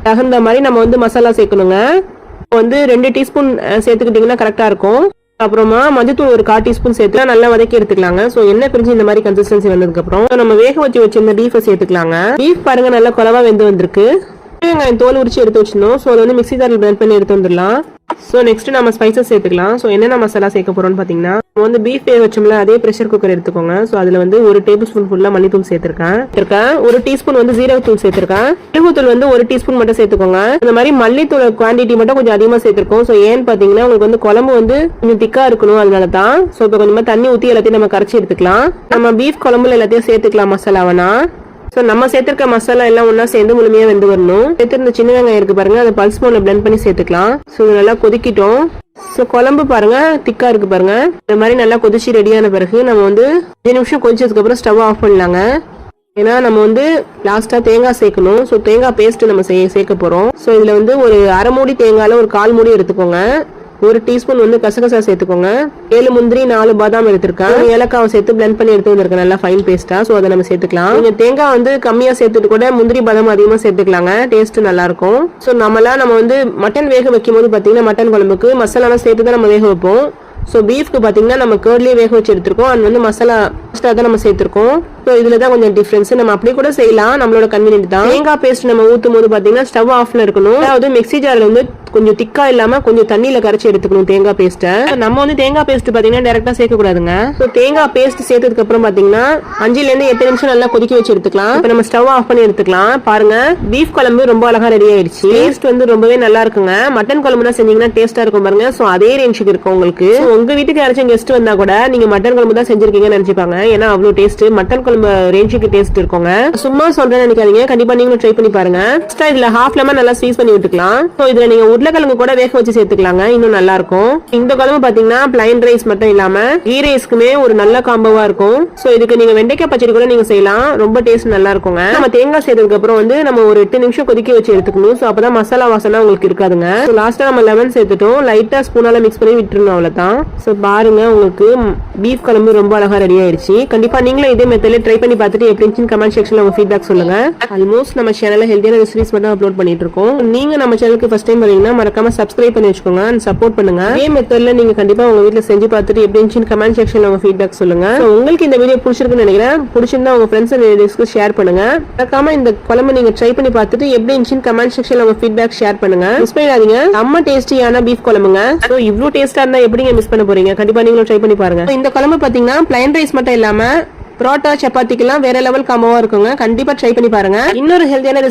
தகுந்த மாதிரி நம்ம வந்து மசாலா சேர்க்கணுங்க. வந்து 2 டீஸ்பூன் சேர்த்துக்கிட்டீங்கன்னா கரெக்டா இருக்கும். அப்புறமா மஞ்சத்தூள் ஒரு 1/4 டீஸ்பூன் சேர்த்து நல்லா வதக்கி எடுத்துக்கலாங்க. சோ எண்ணெய் பிரிஞ்சு இந்த மாதிரி கன்சிஸ்டன்சி வந்ததுக்கு அப்புறம் நம்ம வேக வச்சிருந்த பீஃபை சேர்த்துக்கலாங்க. பீஃப் பாருங்க நல்லா குறவா வெந்து வந்திருக்கு. வெங்காயம் தோல் உரிச்சு எடுத்து வச்சிருந்தோம். ஸோ அதை வந்து மிக்ஸி ஜாரில் பிளெண்ட் பண்ணி எடுத்து வந்துடலாம். ஸோ நெக்ஸ்ட் நம்ம ஸ்பைசஸ் சேர்த்துக்கலாம். ஸோ என்னென்ன மசாலா சேர்க்க போறோம்னு பார்த்தீங்கன்னா நம்ம வந்து பீஃப் வேக வச்சோம்ல அதே ப்ரெஷர் குக்கர் எடுத்துக்கோங்க. ஸோ அதில் வந்து 1 டேபிள் ஸ்பூன் ஃபுல்லாக மல்லித்தூள் சேர்த்துருக்கேன். 1 டீஸ்பூன் வந்து ஜீரகத்தூள் சேர்த்துருக்கேன். மிளகுத்தூள் வந்து 1 டீஸ்பூன் மட்டும் சேர்த்துக்கோங்க. இந்த மாதிரி மல்லித்தூள் குவான்டிட்டி மட்டும் கொஞ்சம் அதிகமாக சேர்த்துருக்கோம். ஸோ ஏன்னு பார்த்தீங்கன்னா உங்களுக்கு வந்து குழம்பு வந்து கொஞ்சம் திக்கா இருக்கணும், அதனால தான். ஸோ இப்போ கொஞ்சமாக தண்ணி ஊற்றி எல்லாத்தையும் நம்ம கரைச்சி எடுத்துக்கலாம். நம்ம பீஃப் குழம்புல எல்லாத்தையும் சேர்த்துக்கலாம் மசாலாவனா. ஸோ நம்ம சேர்த்திருக்க மசாலா எல்லாம் ஒன்னா சேர்ந்து முழுமையா வெந்து வரணும். சேர்த்திருந்த சின்ன வெங்காயம் இருக்கு பாருங்க, அதை பல்ஸ் மோட்ல பிளெண்ட் பண்ணி சேர்த்துக்கலாம். ஸோ நல்லா கொதிக்கிட்டோம். ஸோ குழம்பு பாருங்க திக்கா இருக்கு பாருங்க. இந்த மாதிரி நல்லா கொதிச்சு ரெடியான பிறகு நம்ம வந்து 5 நிமிஷம் கொதிச்சதுக்கு அப்புறம் ஸ்டவ் ஆஃப் பண்ணலாங்க. ஏன்னா நம்ம வந்து லாஸ்டா தேங்காய் சேர்க்கணும். ஸோ தேங்காய் பேஸ்ட் நம்ம சேர்க்க போறோம். ஸோ இதுல வந்து ஒரு அரை மூடி தேங்காயில ஒரு 1/4 மூடி எடுத்துக்கோங்க. 1 டீஸ்பூன் வந்து கசகசா சேர்த்துக்கோங்க. 7 முந்திரி 4 பாதாம் எடுத்திருக்கேன். ஏலக்காவை சேர்த்து பிளெண்ட் பண்ணி எடுத்து வந்திருக்கேன் நல்லா ஃபைன் பேஸ்டா. ஸோ அதை நம்ம சேர்த்துக்கலாம். நீங்க தேங்காய் வந்து கம்மியா சேர்த்துட்டு கூட முந்திரி பாதாம் அதிகமா சேர்த்துக்கலாங்க. டேஸ்ட் நல்லா இருக்கும். ஸோ நம்ம வந்து மட்டன் வேக வைக்கும் போது பாத்தீங்கன்னா மட்டன் குழம்புக்கு மசாலா சேர்த்து தான் நம்ம வேக வைப்போம். ஸோ பீஃப்க்கு பாத்தீங்கன்னா நம்ம கேர்ட்லயே வேக வச்சு எடுத்திருக்கோம். அது வந்து மசாலா தான் நம்ம சேர்த்திருக்கோம். ஸோ இதுல தான் கொஞ்சம் டிஃபரன்ஸ். நம்ம அப்படி கூட செய்யலாம், நம்மளோட கன்வீனியன்ட் தான். தேங்காய் பேஸ்ட் நம்ம ஊத்தும் போது பாத்தீங்கன்னா ஸ்டவ் ஆஃப்ல இருக்கணும். அதாவது மிக்ஸி ஜார்ல வந்து கொஞ்சம் திக்கா இல்லாம கொஞ்சம் தண்ணியில கரைச்சி எடுத்துக்கணும் தேங்காய் பேஸ்ட். நம்ம வந்து தேங்காய் பேஸ்ட் பாத்தீங்கன்னா டைரக்டா சேர்க்க கூடாதுங்க. ஸோ தேங்காய் பேஸ்ட் சேர்த்ததுக்கு அப்புறம் பாத்தீங்கன்னா 5ல இருந்து 8 நிமிஷம் நல்லா கொதிக்க வச்சு எடுத்துக்கலாம். இப்போ நம்ம ஸ்டவ் ஆஃப் பண்ணி எடுத்துக்கலாம். பாருங்க பீஃப் குழம்பு ரொம்ப அழகா ரெடி ஆயிடுச்சு. டேஸ்ட் வந்து ரொம்பவே நல்லா இருக்குங்க. மட்டன் குழம்புனா செஞ்சீங்கன்னா டேஸ்டா இருக்கும் பாருங்க. ஸோ அதே ரேஞ்சுக்கு இருக்கும் உங்களுக்கு. உங்க வீட்டுக்கு யாராச்சும் கெஸ்ட் வந்தா கூட நீங்க மட்டன் குழம்பு தான் செஞ்சிருக்கீங்கன்னு நினைச்சுப்பாங்க. ஏன்னா அவ்வளவு டேஸ்ட் மட்டன் குழம்பு ரேஞ்சுக்கு டேஸ்ட் இருக்குங்க. சும்மா சொல்றேன்னு நினைக்காதீங்க, கண்டிப்பா நீங்களும் ட்ரை பண்ணி பாருங்க. இதுல ஹாஃப் லெமன் நல்லா ஸ்வீஸ் பண்ணி விட்டுக்கலாம். ஸோ இதுல நீங்க உருளைக்கிழங்கு கூட வேக வச்சு சேர்த்துக்கலாங்க, இன்னும் நல்லா இருக்கும். இந்த குழம்பு பாத்தீங்கன்னா பிளைன் ரைஸ் மட்டும் இல்லாம கீ ரைஸ்க்குமே ஒரு நல்ல காம்போவா இருக்கும். ஸோ இதுக்கு நீங்க வெண்டைக்காய் பச்சடி கூட நீங்க செய்யலாம், ரொம்ப டேஸ்ட் நல்லா இருக்குங்க. நம்ம தேங்காய் சேர்த்ததுக்கு அப்புறம் வந்து நம்ம ஒரு 8 நிமிஷம் கொதிக்க வச்சு எடுத்துக்கணும். ஸோ அப்பதான் மசாலா வாசனை உங்களுக்கு இருக்காதுங்க. லாஸ்டா நம்ம லெமன் சேர்த்துட்டோம், லைட்டா ஸ்பூனால மிக்ஸ் பண்ணி விட்டுருணும், அவ்வளவுதான். ஸோ பாருங்க உங்களுக்கு பீஃப் குழம்பு ரொம்ப அழகா ரெடி ஆயிடுச்சு. கண்டிப்பா நீங்களும் இதே மெத்தட்ல ட்ரை பண்ணி பார்த்துட்டு எப்படி இருந்துச்சு கமெண்ட் செக்ஷன்ல உங்க ஃபீட்பேக் சொல்லுங்க. ஆல்மோஸ்ட் நம்ம சேனல்ல ஹெல்தியான ரெசிபிஸ் மட்டும் அப்லோட் பண்ணிட்டு இருக்கோம். நீங்க நம்ம சேனலுக்கு ஃபர்ஸ்ட் டைம் வரீங்கன்னா மறக்காம சப்ஸ்கிரைப் பண்ணி வச்சுக்கோங்க, சப்போர்ட் பண்ணுங்க. இதே மெத்தட்ல நீங்க கண்டிப்பா உங்க வீட்ல செஞ்சு பார்த்துட்டு எப்படி இருந்துச்சு கமெண்ட் செக்ஷன்ல உங்க ஃபீட்பேக் சொல்லுங்க. உங்களுக்கு இந்த வீடியோ பிடிச்சிருக்குன்னு நினைக்கிறேன். பிடிச்சிருந்தா உங்க ஃப்ரெண்ட்ஸ் அண்ட் ரிலேட்டிவ்ஸ்க்கு ஷேர் பண்ணுங்க. மறக்காம இந்த குழம்பு நீங்க ட்ரை பண்ணி பார்த்துட்டு எப்படி இருந்துச்சு கமெண்ட் செக்ஷன்ல உங்க ஃபீட்பேக் ஷேர் பண்ணுங்க. மிஸ் பண்ணிடாதீங்க, நம்ம டேஸ்டியான பீஃப் குழம்புங்க. சோ இவ்ளோ டேஸ்டா இருந்தா எப்படிங்க மிஸ் பண்ண போறீங்க? கண்டிப்பா நீங்களும் ட்ரை பண்ணி பாருங்க. இந்த குழம்பு பாத்தீங்கன்னா பிளைன் ரைஸ் மட்டும் இல்லாம பரோட்டா சப்பாத்திக்கெல்லாம் வேற லெவல் காம்போவா இருக்குங்க. கண்டிப்பா ட்ரை பண்ணி பாருங்க. இன்னொரு ஹெல்தியான